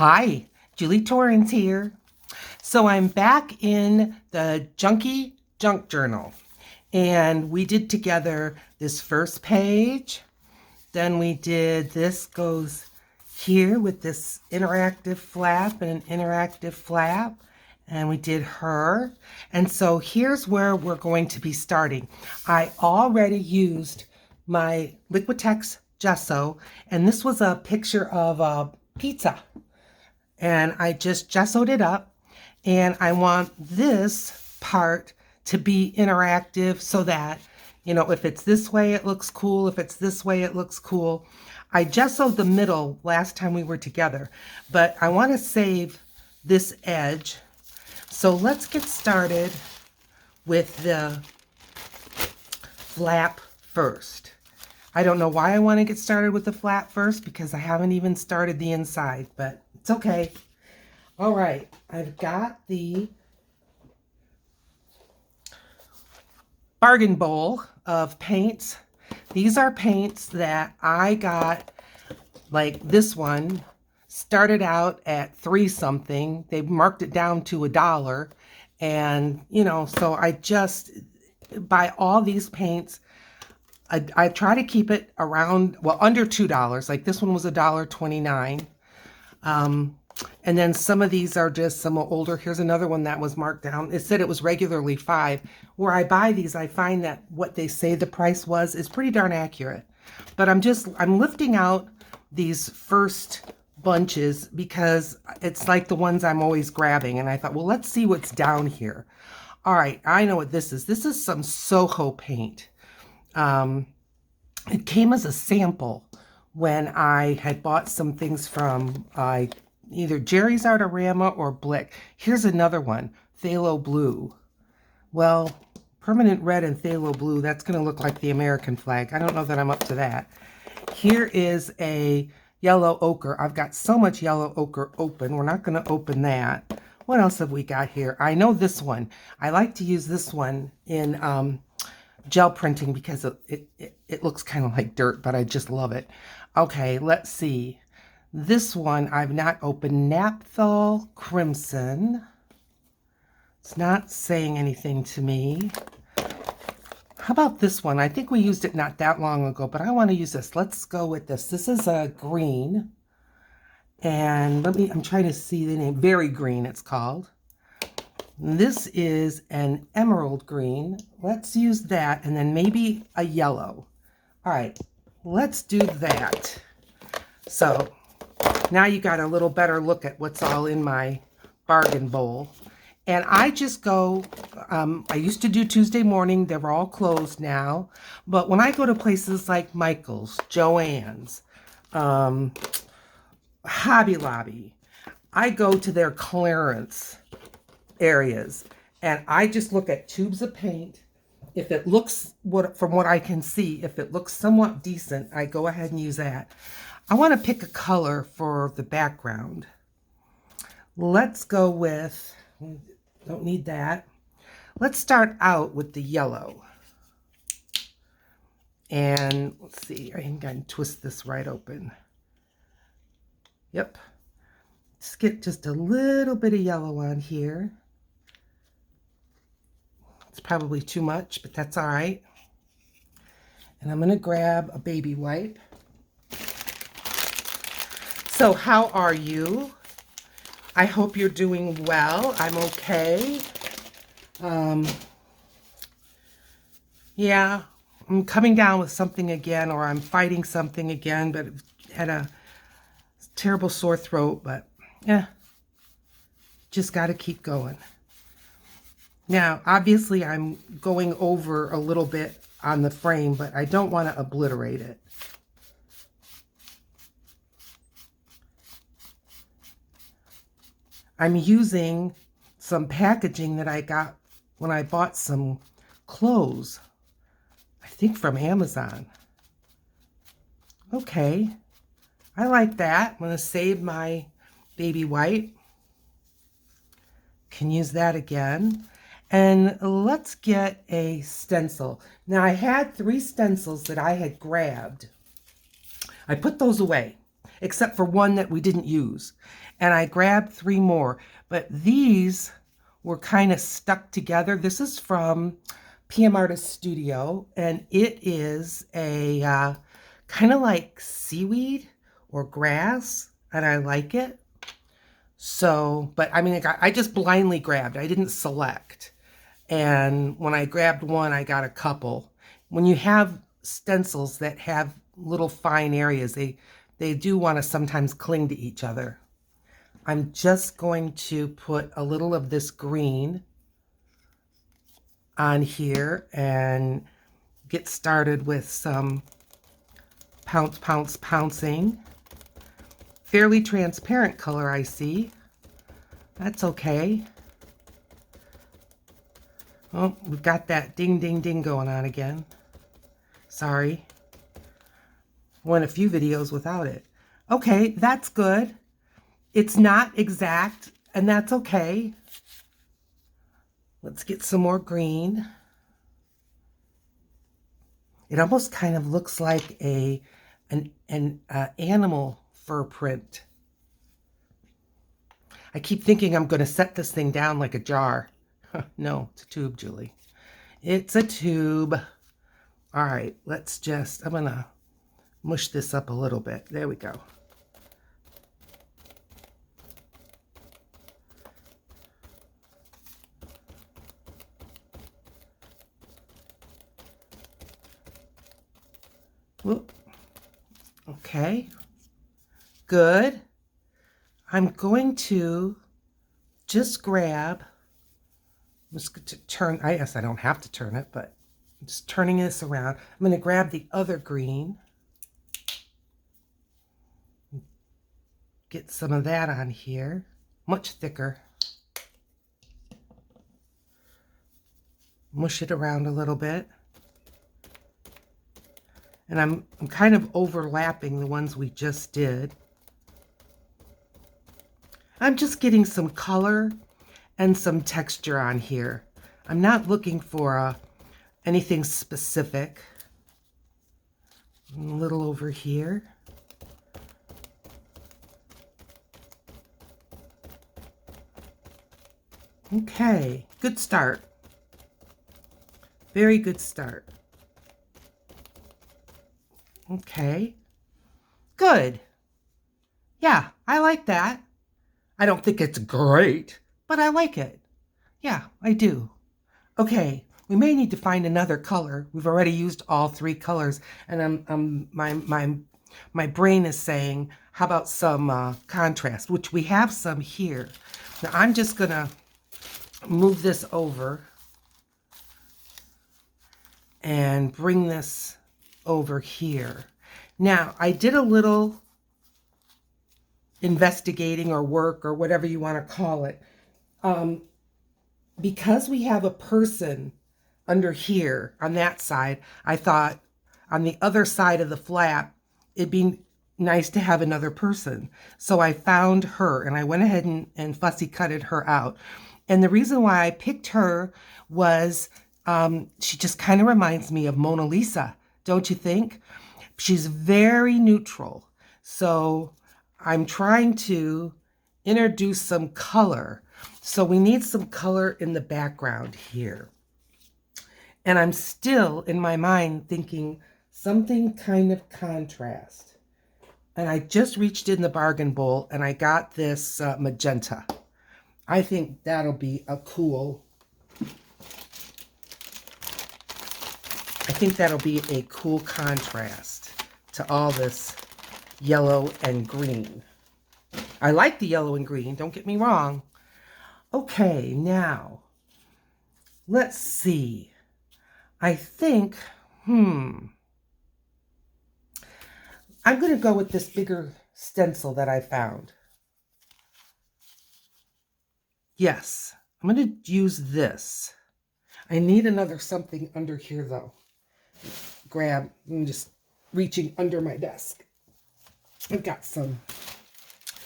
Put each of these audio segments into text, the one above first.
Hi, Julie Torrance here. So I'm back in the Junkie Junk Journal, and we did together this first page. Then we did this goes here with this interactive flap and an interactive flap, and we did her. And so here's where we're going to be starting. I already used my Liquitex gesso, and this was a picture of a pizza. And I just gessoed it up, and I want this part to be interactive so that, if it's this way, it looks cool. If it's this way, it looks cool. I gessoed the middle last time we were together, but I want to save this edge. So let's get started with the flap first. I don't know why I want to get started with the flap first because I haven't even started the inside, but it's okay. All right, I've got the bargain bowl of paints. These are paints that I got, like this one started out at $3 something. They marked it down to $1. And, so I just buy all these paints. I try to keep it around, under $2. Like this one was $1.29. And then some of these are just some older. Here's another one that was marked down. It said it was regularly $5. Where I buy these, I find that what they say the price was is pretty darn accurate. But I'm lifting out these first bunches because it's like the ones I'm always grabbing. And I thought, well, let's see what's down here. All right, I know what this is. This is some Soho paint. It came as a sample when I had bought some things from either Jerry's Artorama or Blick. Here's another one, Phthalo Blue. Well, permanent red and phthalo blue, that's going to look like the American flag. I don't know that I'm up to that. Here is a yellow ochre. I've got so much yellow ochre open. We're not going to open that. What else have we got here? I know this one. I like to use this one in gel printing because it looks kind of like dirt, but I just love it. Okay, let's see. This one I've not opened, Naphthol Crimson. It's not saying anything to me. How about this one? I think we used it not that long ago, but I want to use this. Let's go with this. This is a green. And I'm trying to see the name. Berry green, it's called. This is an emerald green. Let's use that, and then maybe a yellow. All right, let's do that. So now you got a little better look at what's all in my bargain bowl. And I just go, I used to do Tuesday morning. They're all closed now. But when I go to places like Michael's, Joann's, Hobby Lobby, I go to their clearance areas. And I just look at tubes of paint. If it looks, from what I can see, if it looks somewhat decent, I go ahead and use that. I want to pick a color for the background. Let's go with, don't need that. Let's start out with the yellow. And let's see, I think I can twist this right open. Yep. Let's get just a little bit of yellow on here. It's probably too much, but that's all right. And I'm going to grab a baby wipe. So how are you? I hope you're doing well. I'm okay. Yeah, I'm coming down with something again, or I'm fighting something again, but had a terrible sore throat, but yeah, just got to keep going. Now, obviously, I'm going over a little bit on the frame, but I don't want to obliterate it. I'm using some packaging that I got when I bought some clothes, I think from Amazon. Okay, I like that. I'm going to save my baby white. Can use that again. And let's get a stencil. Now, I had 3 stencils that I had grabbed. I put those away. except for one that we didn't use. And I grabbed 3 more, but these were kind of stuck together. This is from PM Artist Studio, and it is a kind of like seaweed or grass, and I like it. So, but I mean, I just blindly grabbed. I didn't select. And when I grabbed one, I got a couple. When you have stencils that have little fine areas, they do want to sometimes cling to each other. I'm just going to put a little of this green on here and get started with some pouncing. Fairly transparent color, I see. That's okay. Oh, we've got that ding, ding, ding going on again. Sorry. Went a few videos without it. Okay, that's good. It's not exact, and that's okay. Let's get some more green. It almost kind of looks like an animal fur print. I keep thinking I'm going to set this thing down like a jar. No, it's a tube, Julie. It's a tube. All right, I'm going to mush this up a little bit. There we go. Whoop. Okay, good. I'm going to just grab, I'm just going to turn, I guess I don't have to turn it, but I'm just turning this around. I'm going to grab the other green, get some of that on here, much thicker. Mush it around a little bit. And I'm kind of overlapping the ones we just did. I'm just getting some color and some texture on here. I'm not looking for anything specific. A little over here. Okay, good start. Very good start. Okay, good. Yeah, I like that. I don't think it's great, but I like it. Yeah, I do. Okay, we may need to find another color. We've already used all 3 colors, and my brain is saying, how about some contrast, which we have some here. Now I'm just gonna move this over and bring this over here. Now, I did a little investigating or work or whatever you want to call it. Because we have a person under here on that side, I thought on the other side of the flap, it'd be nice to have another person. So I found her and I went ahead and fussy cutted her out. And the reason why I picked her was she just kind of reminds me of Mona Lisa, don't you think? She's very neutral. So I'm trying to introduce some color. So we need some color in the background here. And I'm still in my mind thinking something kind of contrast. And I just reached in the bargain bowl and I got this magenta. I think that'll be a cool, contrast to all this yellow and green. I like the yellow and green, don't get me wrong. Okay, now, let's see. I think, I'm going to go with this bigger stencil that I found. Yes, I'm going to use this. I need another something under here, though. I'm just reaching under my desk. I've got some.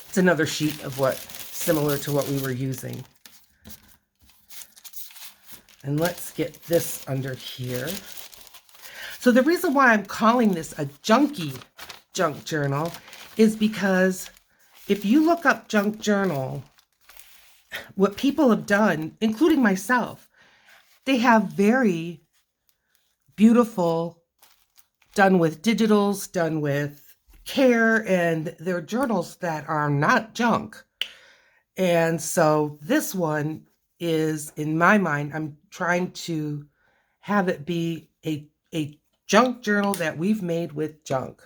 It's another sheet of similar to what we were using. And let's get this under here. So the reason why I'm calling this a Junkie Junk Journal is because if you look up junk journal, what people have done, including myself, they have very beautiful, done with digitals, done with care, and they're journals that are not junk. And so this one is, in my mind, I'm trying to have it be a junk journal that we've made with junk,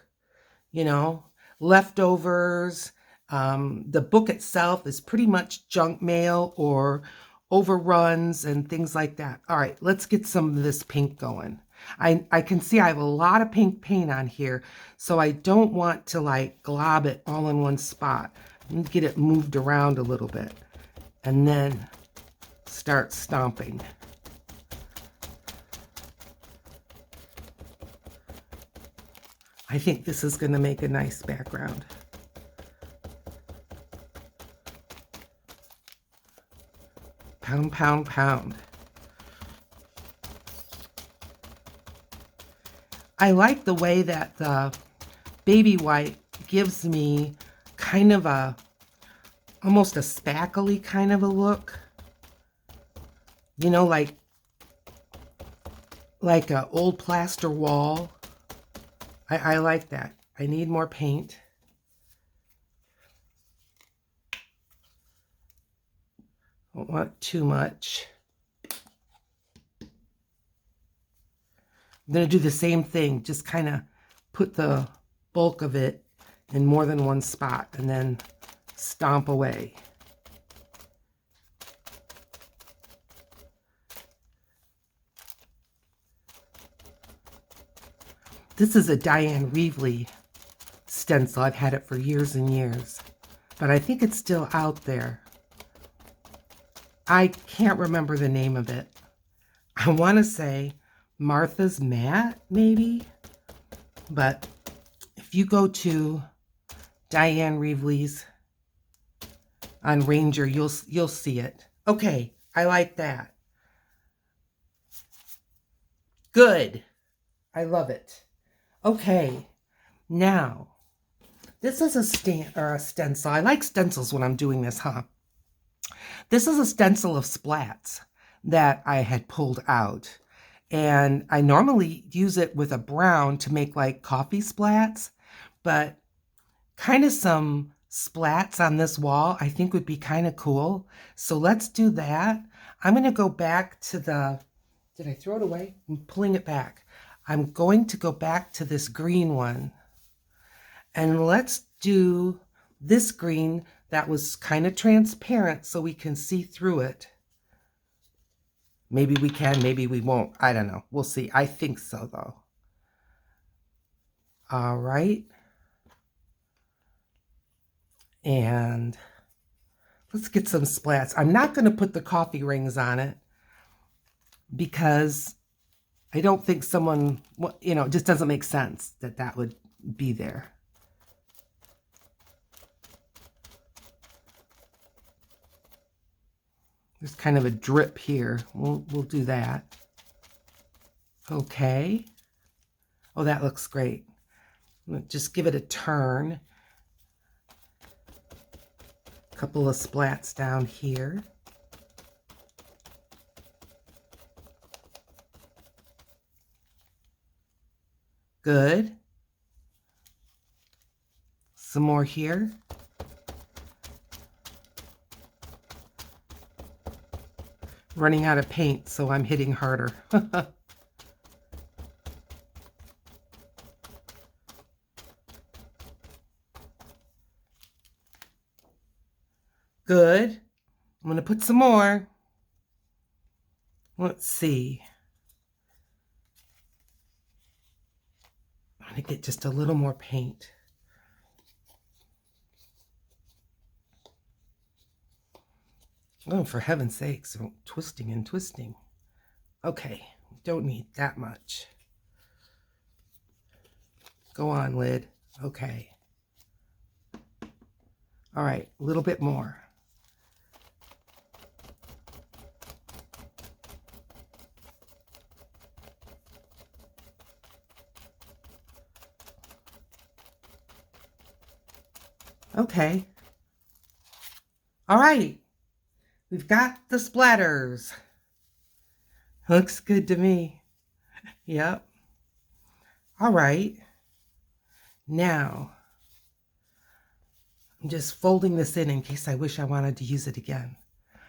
you know, leftovers. The book itself is pretty much junk mail or overruns and things like that. All right, let's get some of this pink going. I can see I have a lot of pink paint on here, so I don't want to like glob it all in one spot. I'm gonna get it moved around a little bit and then start stomping. I think this is going to make a nice background. Pound, pound, pound. I like the way that the baby white gives me kind of a, almost a spackly kind of a look. You know, like an old plaster wall. I like that. I need more paint. Don't want too much. I'm going to do the same thing, just kind of put the bulk of it in more than one spot and then stomp away. This is a Diane Reevely stencil. I've had it for years and years, but I think it's still out there. I can't remember the name of it. I want to say Martha's Mat, maybe, but if you go to Diane Reevely's on Ranger, you'll see it. Okay, I like that. Good. I love it. Okay, now this is a stencil. I like stencils when I'm doing this, huh? This is a stencil of splats that I had pulled out. And I normally use it with a brown to make like coffee splats, but kind of some splats on this wall I think would be kind of cool. So let's do that. I'm going to go back to the, did I throw it away? I'm pulling it back. I'm going to go back to this green one. And let's do this green that was kind of transparent so we can see through it. Maybe we can, maybe we won't. I don't know. We'll see. I think so, though. All right. And let's get some splats. I'm not going to put the coffee rings on it because I don't think someone, you know, it just doesn't make sense that that would be there. There's kind of a drip here. We'll do that. Okay. Oh, that looks great. Just give it a turn. A couple of splats down here. Good. Some more here. Running out of paint, so I'm hitting harder. Good. I'm going to put some more. Let's see. I'm going to get just a little more paint. Oh, for heaven's sakes, twisting and twisting. Okay, don't need that much. Go on, lid. Okay. All right, a little bit more. Okay. All right. We've got the splatters. Looks good to me. Yep. All right. Now, I'm just folding this in case I wish I wanted to use it again.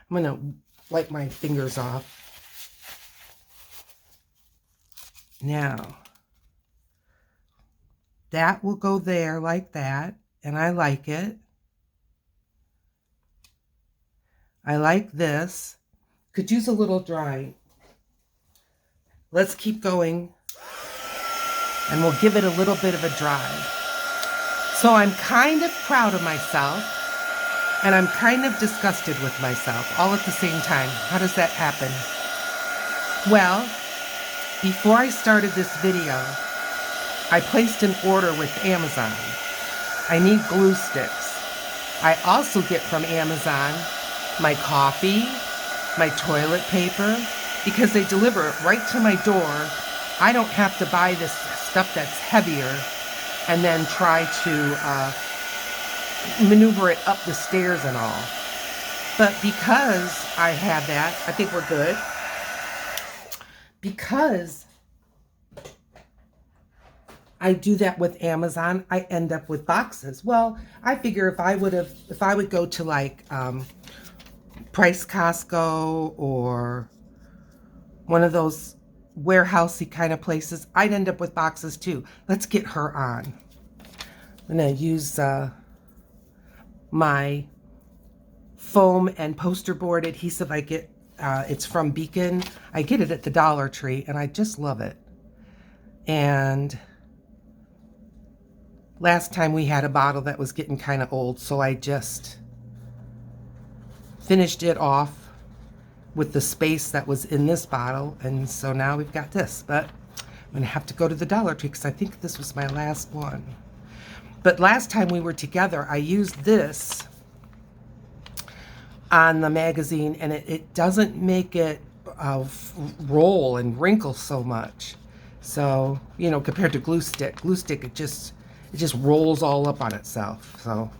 I'm going to wipe my fingers off. Now, that will go there like that, and I like it. I like this. Could use a little drying. Let's keep going, and we'll give it a little bit of a dry. So I'm kind of proud of myself, and I'm kind of disgusted with myself, all at the same time. How does that happen? Well, before I started this video, I placed an order with Amazon. I need glue sticks. I also get from Amazon my coffee, my toilet paper, because they deliver it right to my door. I don't have to buy this stuff that's heavier and then try to maneuver it up the stairs and all. But because I have that, I think we're good. Because I do that with Amazon, I end up with boxes. Well, I figure if I would go to like Price Costco or one of those warehousey kind of places, I'd end up with boxes too. Let's get her on. I'm gonna use my foam and poster board adhesive I get. It's from Beacon. I get it at the Dollar Tree, and I just love it. And last time we had a bottle that was getting kind of old, so I just finished it off with the space that was in this bottle, and so now we've got this. But I'm gonna have to go to the Dollar Tree because I think this was my last one. But last time we were together, I used this on the magazine, and it doesn't make it roll and wrinkle so much. So, you know, compared to glue stick, it just rolls all up on itself. So,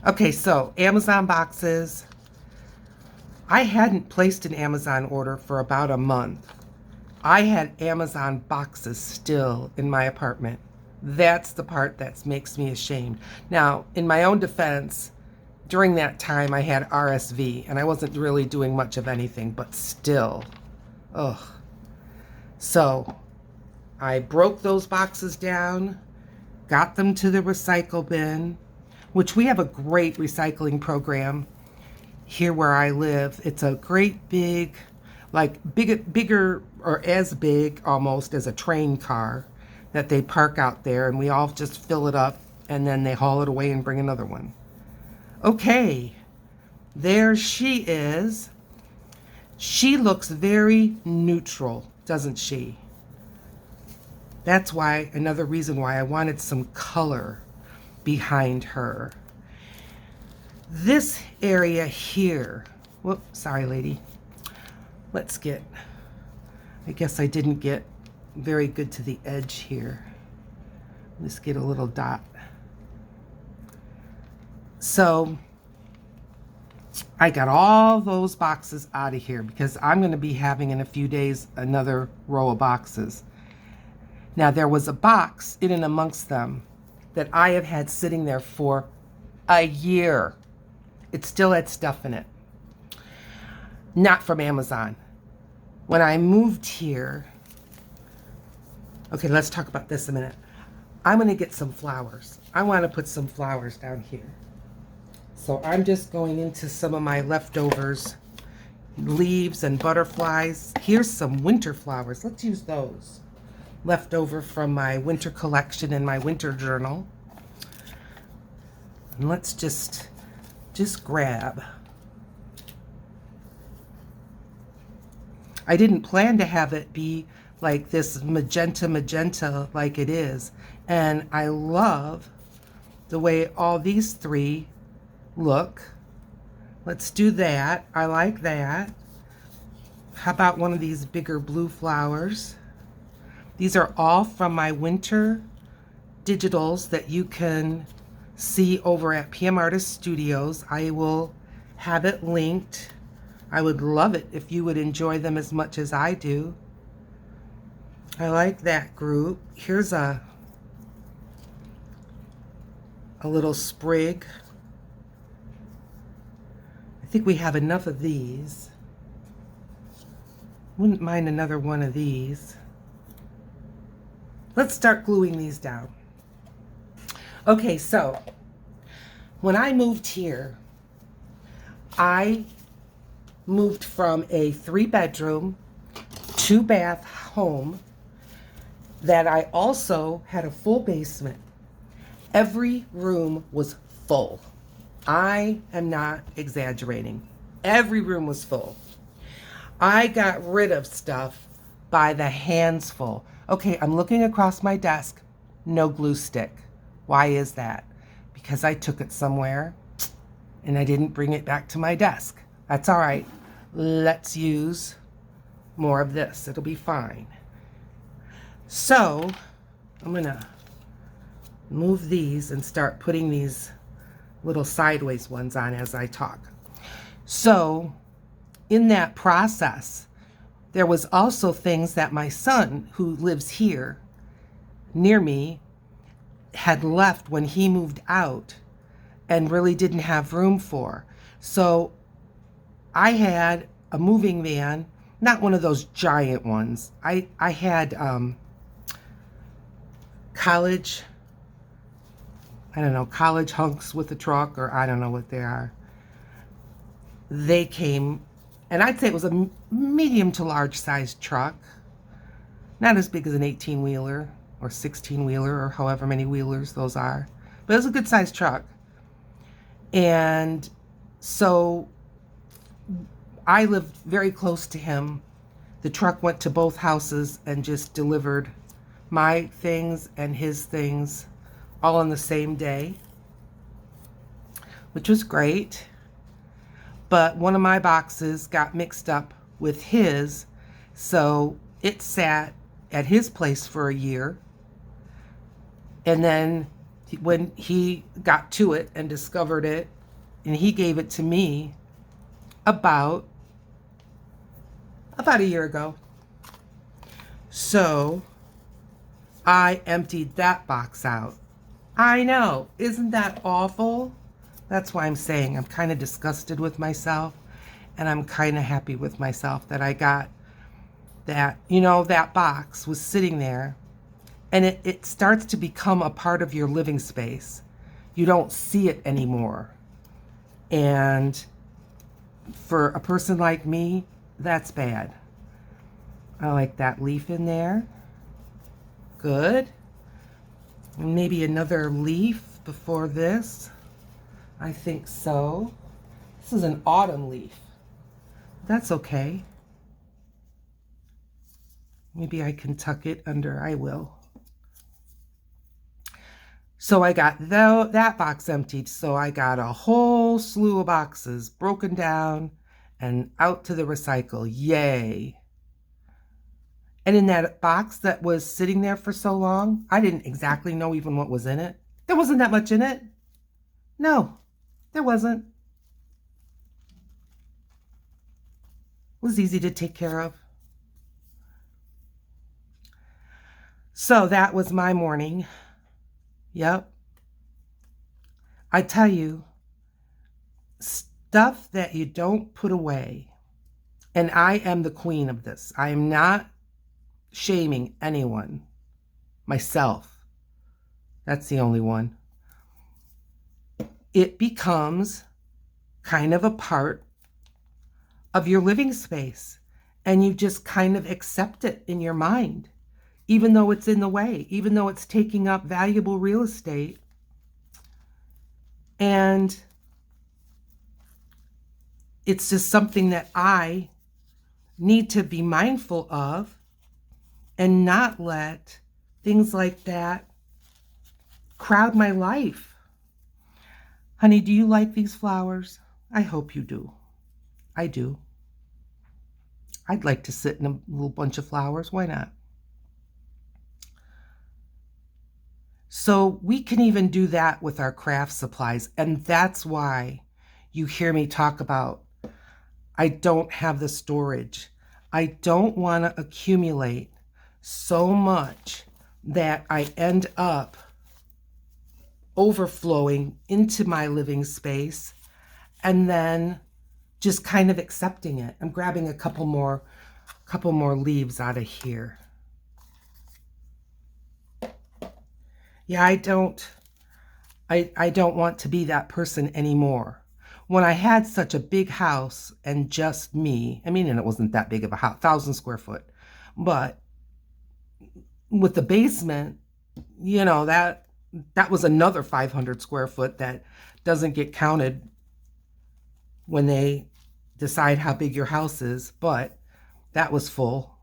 okay, so Amazon boxes. I hadn't placed an Amazon order for about a month. I had Amazon boxes still in my apartment. That's the part that makes me ashamed. Now, in my own defense, during that time I had RSV and I wasn't really doing much of anything, but still, ugh. So I broke those boxes down, got them to the recycle bin, which we have a great recycling program here where I live. It's a great big, like bigger or as big almost as a train car that they park out there, and we all just fill it up and then they haul it away and bring another one. Okay, there she is. She looks very neutral, doesn't she? That's why, another reason why I wanted some color behind her. This area here, whoops, sorry lady. Let's get, I guess I didn't get very good to the edge here. Let's get a little dot. So I got all those boxes out of here because I'm going to be having in a few days another row of boxes. Now there was a box in and amongst them that I have had sitting there for a year. It still had stuff in it. Not from Amazon. When I moved here, okay, let's talk about this a minute. I'm going to get some flowers. I want to put some flowers down here. So I'm just going into some of my leftovers, leaves and butterflies. Here's some winter flowers. Let's use those. Left over from my winter collection in my winter journal. And let's just grab. I didn't plan to have it be like this magenta like it is. And I love the way all these three look. Let's do that. I like that. How about one of these bigger blue flowers? These are all from my winter digitals that you can see over at PM Artist Studios. I will have it linked. I would love it if you would enjoy them as much as I do. I like that group. Here's a little sprig. I think we have enough of these. Wouldn't mind another one of these. Let's start gluing these down. Okay, so when I moved here, I moved from a 3-bedroom, 2-bath home that I also had a full basement. Every room was full. I am not exaggerating. Every room was full. I got rid of stuff by the handsful. Okay, I'm looking across my desk. No glue stick. Why is that? Because I took it somewhere and I didn't bring it back to my desk. That's all right. Let's use more of this. It'll be fine. So I'm gonna move these and start putting these little sideways ones on as I talk. So in that process, there was also things that my son, who lives here near me, had left when he moved out and really didn't have room for. So I had a moving van, not one of those giant ones. I had college hunks with a truck, or I don't know what they are. They came, and I'd say it was a medium to large sized truck. Not as big as an 18-wheeler or 16-wheeler or however many wheelers those are. But it was a good sized truck. And so I lived very close to him. The truck went to both houses and just delivered my things and his things all on the same day, which was great. But one of my boxes got mixed up with his, so it sat at his place for a year. And then when he got to it and discovered it, and he gave it to me about a year ago. So I emptied that box out. I know, isn't that awful? That's why I'm saying I'm kind of disgusted with myself, and I'm kind of happy with myself that I got that. You know, that box was sitting there, and it starts to become a part of your living space. You don't see it anymore. And for a person like me, that's bad. I like that leaf in there. Good. Maybe another leaf before this. I think so. This is an autumn leaf. That's okay. Maybe I can tuck it under. I will. So I got that box emptied. So I got a whole slew of boxes broken down and out to the recycle. Yay. And in that box that was sitting there for so long, I didn't exactly know even what was in it. There wasn't that much in it. No, there wasn't. It was easy to take care of. So that was my morning. Yep. I tell you, stuff that you don't put away, and I am the queen of this. I am not shaming anyone. Myself. That's the only one. It becomes kind of a part of your living space, and you just kind of accept it in your mind, even though it's in the way, even though it's taking up valuable real estate. And it's just something that I need to be mindful of and not let things like that crowd my life. Honey, do you like these flowers? I hope you do. I do. I'd like to sit in a little bunch of flowers. Why not? So we can even do that with our craft supplies. And that's why you hear me talk about I don't have the storage. I don't want to accumulate so much that I end up overflowing into my living space and then just kind of accepting it. I'm grabbing a couple more leaves out of here. Yeah, I don't want to be that person anymore. When I had such a big house and just me, I mean, and it wasn't that big of a house, 1,000 square foot, but with the basement, you know, that was another 500 square foot that doesn't get counted when they decide how big your house is, but that was full.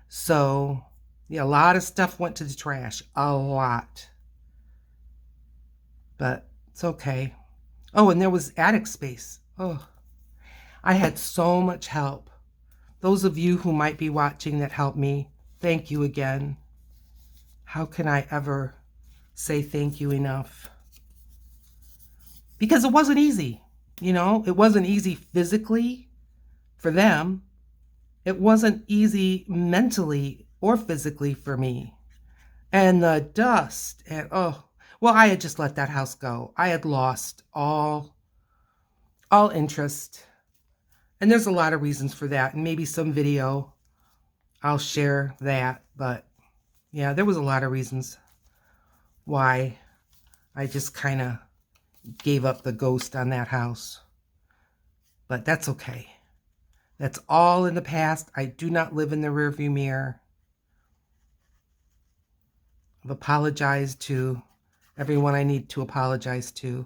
So, yeah, a lot of stuff went to the trash, a lot. But it's okay. Oh, and there was attic space. Oh, I had so much help. Those of you who might be watching that helped me, thank you again. How can I ever say thank you enough? Because it wasn't easy. You know, it wasn't easy physically for them. It wasn't easy mentally or physically for me. And the dust and well, I had just let that house go. I had lost all interest. And there's a lot of reasons for that. And maybe some video I'll share that. But yeah, there was a lot of reasons why I just kind of gave up the ghost on that house. But that's okay. That's all in the past. I do not live in the rearview mirror. I've apologized to everyone I need to apologize to.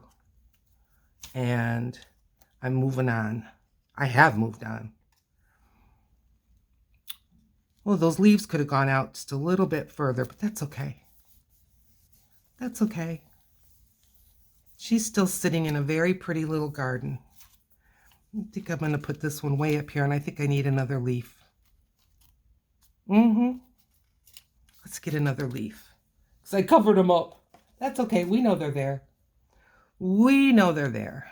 And I'm moving on. I have moved on. Well, those leaves could have gone out just a little bit further, but that's okay. That's okay. She's still sitting in a very pretty little garden. I think I'm going to put this one way up here, and I think I need another leaf. Let's get another leaf. Because I covered them up. That's okay. We know they're there. We know they're there.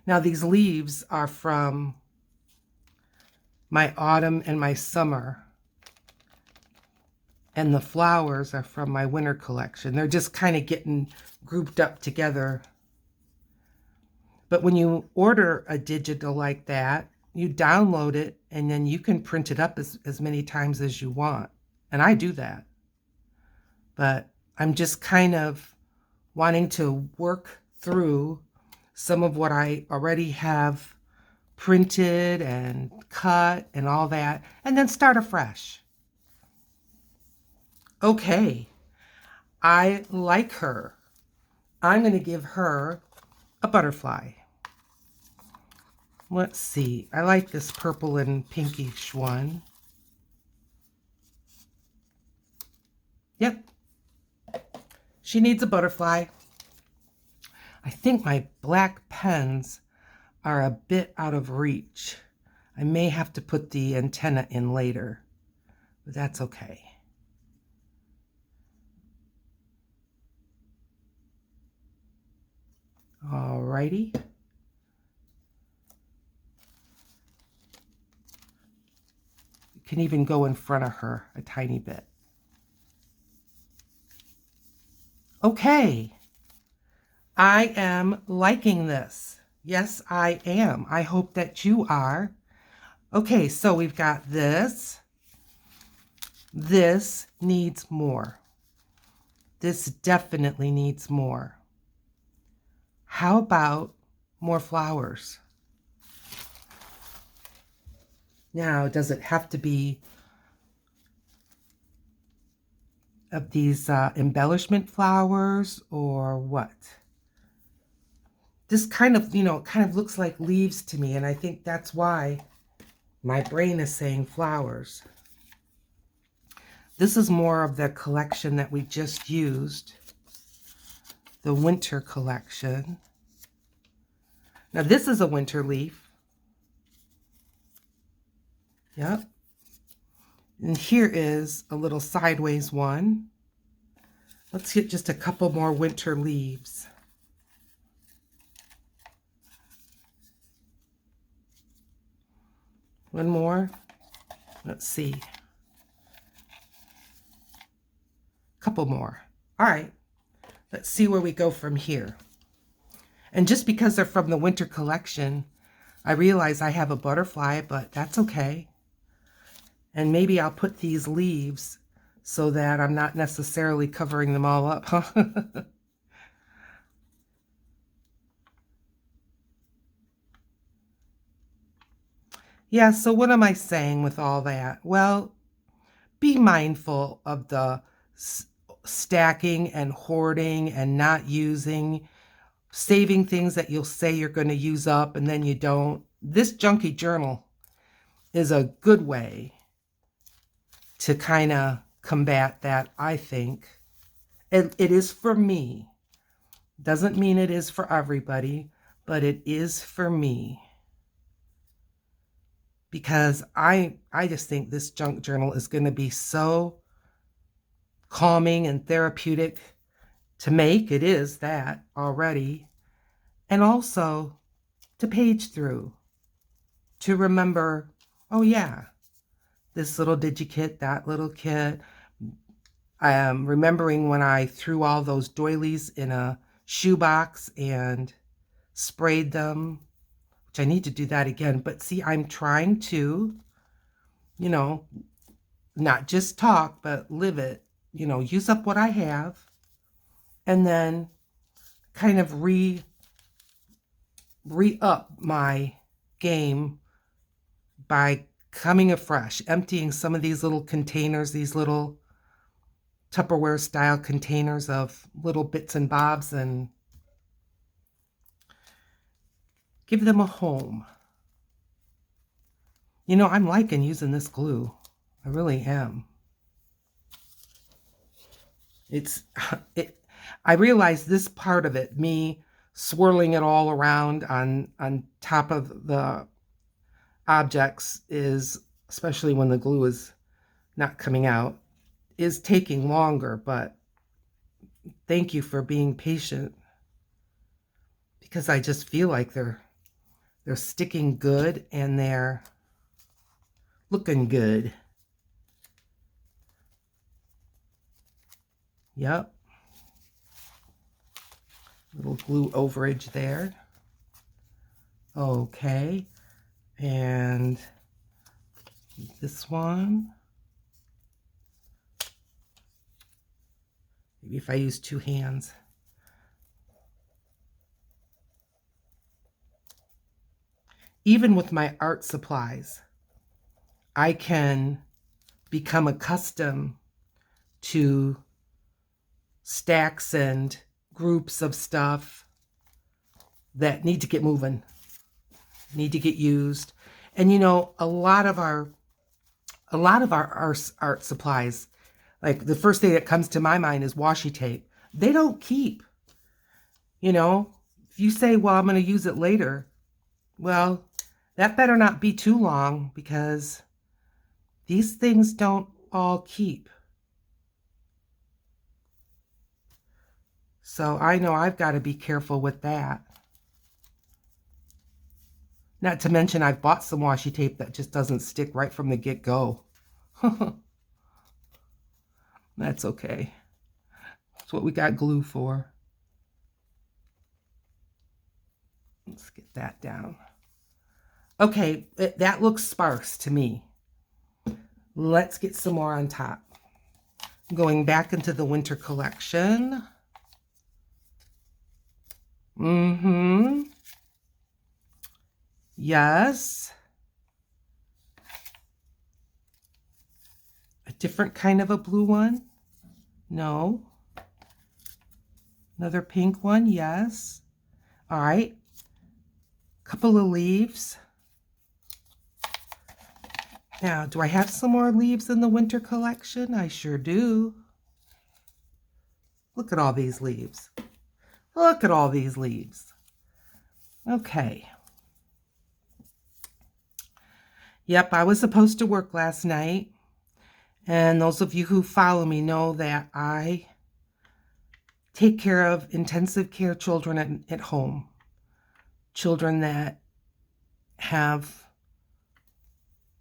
Now, these leaves are from my autumn and my summer. And the flowers are from my winter collection. They're just kind of getting grouped up together. But when you order a digital like that, you download it and then you can print it up as many times as you want. And I do that. But I'm just kind of wanting to work through some of what I already have printed and cut and all that, and then start afresh. Okay, I like her. I'm going to give her a butterfly. Let's see. I like this purple and pinkish one. Yep. She needs a butterfly. I think my black pens are a bit out of reach. I may have to put the antenna in later, but that's okay. Alrighty. You can even go in front of her a tiny bit. Okay. I am liking this. Yes, I am. I hope that you are. Okay, so we've got this. This needs more. This definitely needs more. How about more flowers? Now, does it have to be of these embellishment flowers or what? This kind of, kind of looks like leaves to me, and I think that's why my brain is saying flowers. This is more of the collection that we just used, the winter collection. Now this is a winter leaf. Yep. And here is a little sideways one. Let's get just a couple more winter leaves. One more. Let's see. Couple more. All right. Let's see where we go from here. And just because they're from the winter collection, I realize I have a butterfly, but that's okay. And maybe I'll put these leaves so that I'm not necessarily covering them all up, huh? Yeah, so what am I saying with all that? Well, be mindful of the stacking and hoarding and not using, saving things that you'll say you're going to use up and then you don't. This Junkie Journal is a good way to kind of combat that, I think. It is for me. Doesn't mean it is for everybody, but it is for me. Because I just think this junk journal is going to be so calming and therapeutic to make. It is that already. And also to page through, to remember, oh yeah, this little digikit, that little kit. I am remembering when I threw all those doilies in a shoebox and sprayed them, which I need to do that again. But see, I'm trying to, you know, not just talk, but live it, you know, use up what I have and then kind of re-up my game by coming afresh, emptying some of these little containers, these little Tupperware style containers of little bits and bobs, and give them a home. You know, I'm liking using this glue. I really am. I realize this part of it, me swirling it all around on top of the objects, is, especially when the glue is not coming out, is taking longer, but thank you for being patient, because I just feel like they're sticking good and they're looking good. Yep. Little glue overage there. Okay. And this one. Maybe if I use two hands. Even with my art supplies, I can become accustomed to stacks and groups of stuff that need to get moving, need to get used. And you know, a lot of our art supplies, like the first thing that comes to my mind is washi tape. They don't keep. You know, if you say, well, I'm going to use it later, well, that better not be too long, because these things don't all keep. So I know I've got to be careful with that. Not to mention I've bought some washi tape that just doesn't stick right from the get-go. That's okay. That's what we got glue for. Let's get that down. Okay, that looks sparse to me. Let's get some more on top. Going back into the winter collection. Yes. A different kind of a blue one? No. Another pink one? Yes. All right. Couple of leaves. Now, do I have some more leaves in the winter collection? I sure do. Look at all these leaves. Look at all these leaves. Okay. Yep, I was supposed to work last night, And those of you who follow me know that I take care of intensive care children at home. Children that have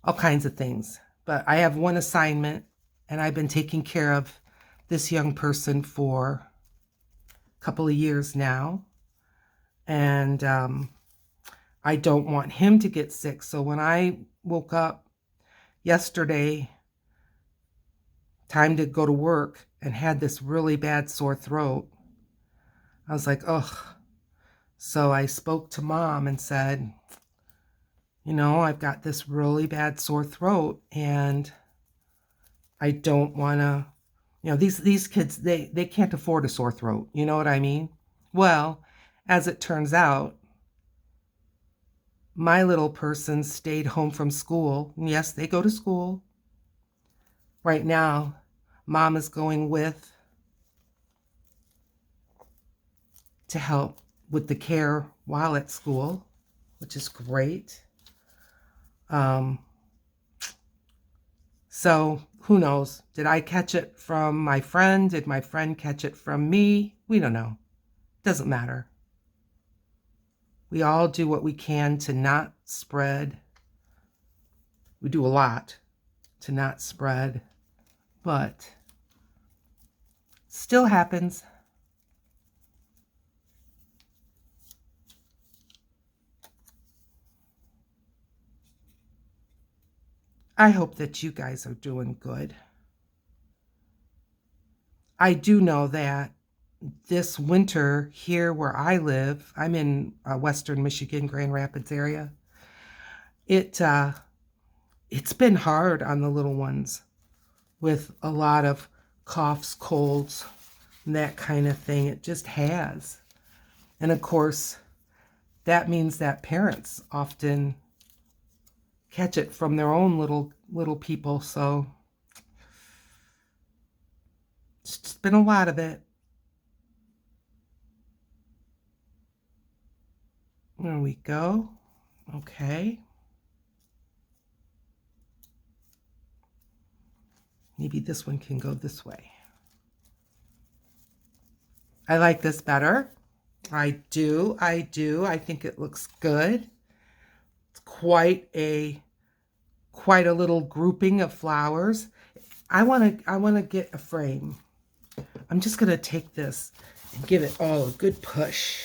all kinds of things. But I have one assignment, and I've been taking care of this young person for a couple of years now. And I don't want him to get sick. So when I woke up yesterday, time to go to work, and had this really bad sore throat, I was like, ugh. So I spoke to Mom and said, you know, I've got this really bad sore throat, and I don't want to, you know, these kids, they can't afford a sore throat. You know what I mean? Well, as it turns out, my little person stayed home from school. Yes, they go to school. Right now, Mom is going with to help with the care while at school, which is great. So who knows? Did I catch it from my friend? Did my friend catch it from me? We don't know. Doesn't matter. We all do what we can to not spread. We do a lot to not spread, but still happens. I hope that you guys are doing good. I do know that this winter here where I live, I'm in Western Michigan, Grand Rapids area. It's been hard on the little ones with a lot of coughs, colds, and that kind of thing. It just has. And of course, that means that parents often catch it from their own little people. So it's just been a lot of it. There we go. Okay. Maybe this one can go this way. I like this better. I do. I think it looks good. It's quite a little grouping of flowers. I want to get a frame. I'm just going to take this and give it all a good push.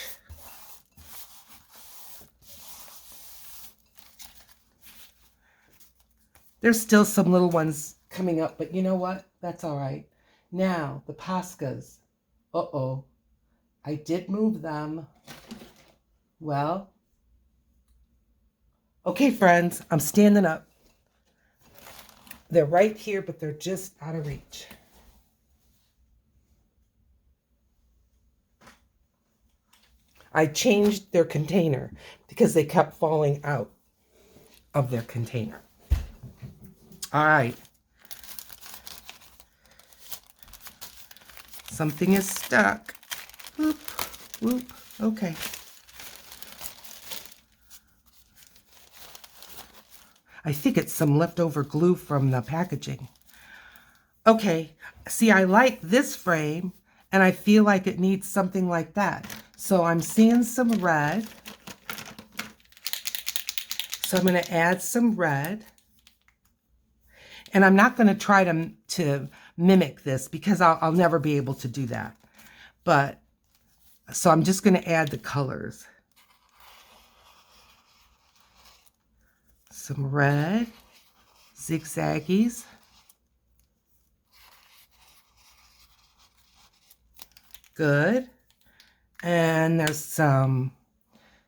There's still some little ones coming up, but you know what? That's all right. Now, the Pascas. Uh-oh. I did move them. Well, okay, friends, I'm standing up. They're right here, but they're just out of reach. I changed their container because they kept falling out of their container. All right. Something is stuck. Whoop, whoop. Okay. I think it's some leftover glue from the packaging. Okay. See, I like this frame, and I feel like it needs something like that. So I'm seeing some red. So I'm going to add some red. And I'm not going to try to mimic this because I'll never be able to do that. But, so I'm just going to add the colors. Some red, zigzaggies. Good. And there's some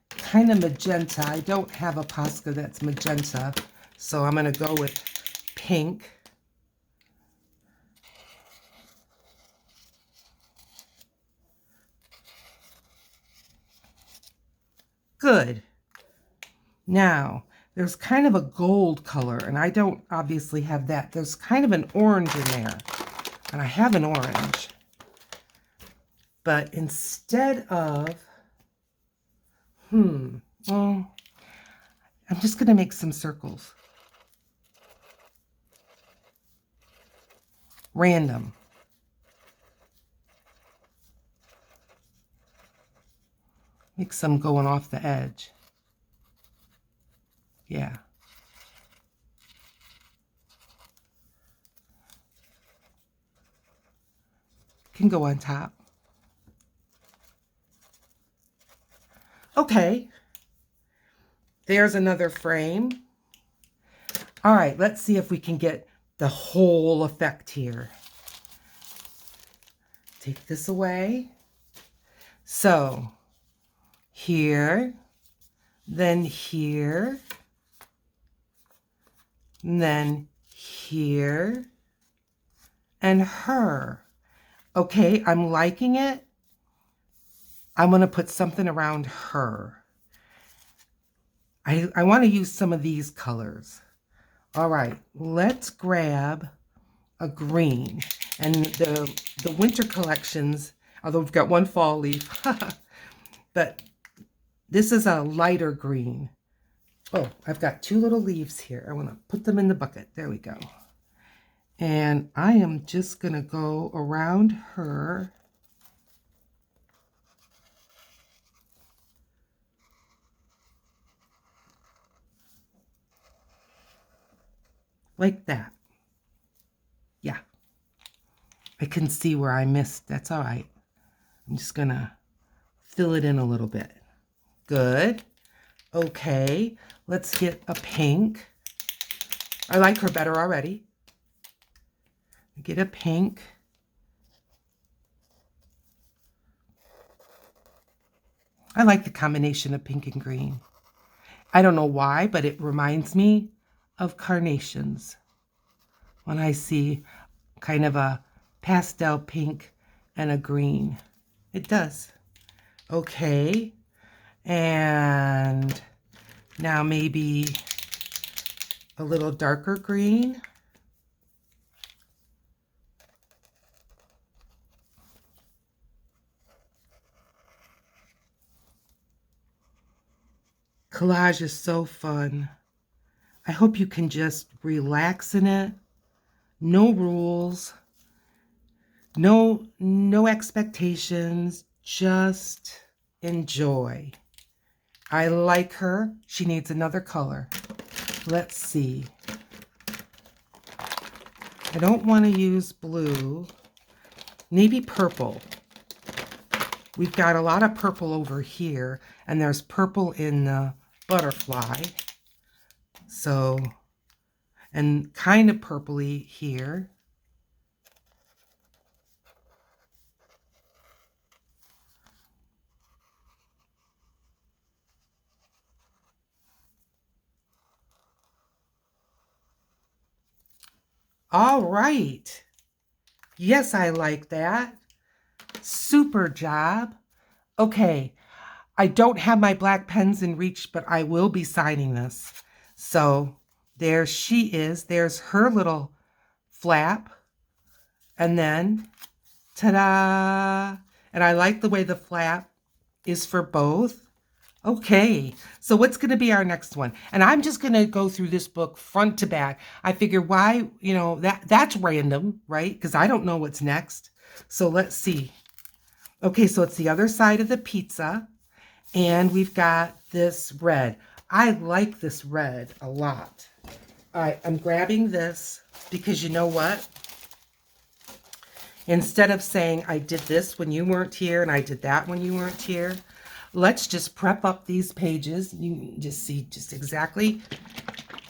kind of magenta. I don't have a Posca that's magenta, so I'm going to go with pink. Good. Now, there's kind of a gold color, and I don't obviously have that. There's kind of an orange in there, and I have an orange. But instead of, well, I'm just going to make some circles. Random. Make some going off the edge. Yeah. Can go on top. Okay. There's another frame. All right, let's see if we can get the whole effect here. Take this away. So, here, then here, and then here, and her. Okay, I'm liking it. I'm going to put something around her. I want to use some of these colors. All right, let's grab a green. And the winter collections, although we've got one fall leaf, but this is a lighter green. Oh, I've got two little leaves here. I want to put them in the bucket. There we go. And I am just going to go around her. Like that. Yeah. I can see where I missed. That's all right. I'm just going to fill it in a little bit. Good. Okay. Let's get a pink. I like her better already. Get a pink. I like the combination of pink and green. I don't know why, but it reminds me of carnations when I see kind of a pastel pink and a green. It does. Okay. And now maybe a little darker green. Collage is so fun. I hope you can just relax in it. No rules. No expectations. Just enjoy. I like her. She needs another color. Let's see. I don't want to use blue. Maybe purple. We've got a lot of purple over here, and there's purple in the butterfly. So, and kind of purpley here. All right. Yes, I like that. Super job. Okay. I don't have my black pens in reach, but I will be signing this. So there she is. There's her little flap. And then, ta-da! And I like the way the flap is for both. Okay, so what's going to be our next one? And I'm just going to go through this book front to back. I figure why, that's random, right? Because I don't know what's next. So let's see. Okay, so it's the other side of the pizza. And we've got this red. I like this red a lot. All right, I'm grabbing this because you know what? Instead of saying I did this when you weren't here and I did that when you weren't here, let's just prep up these pages. You can just see just exactly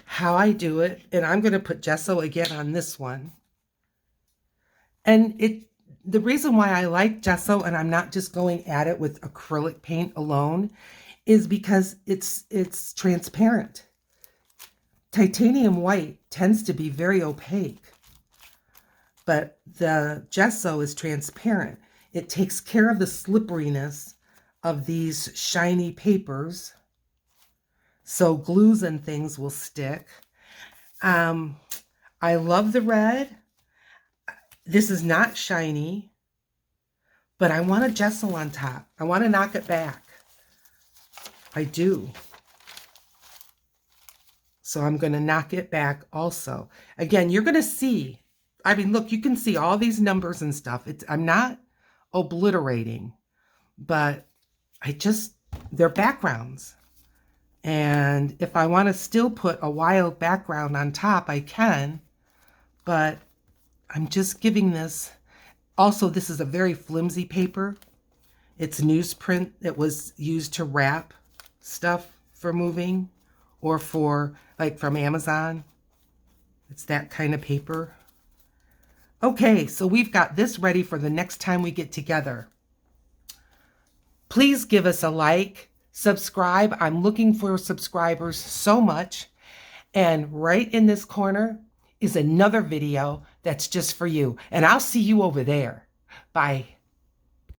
how I do it. And I'm going to put gesso again on this one. And the reason why I like gesso and I'm not just going at it with acrylic paint alone is because it's transparent. Titanium white tends to be very opaque, but the gesso is transparent. It takes care of the slipperiness of these shiny papers, so glues and things will stick. I love the red. This is not shiny, but I want a gesso on top. I want to knock it back. I do. So I'm going to knock it back also. Again, you're going to see I mean, look, you can see all these numbers and stuff. I'm not obliterating, but they're backgrounds. And if I want to still put a wild background on top, I can, but I'm just giving this. Also, this is a very flimsy paper. It's newsprint that was used to wrap stuff for moving, or for, like, from Amazon. It's that kind of paper. Okay, so we've got this ready for the next time we get together. Please give us a like, subscribe. I'm looking for subscribers so much. And right in this corner is another video that's just for you. And I'll see you over there. Bye.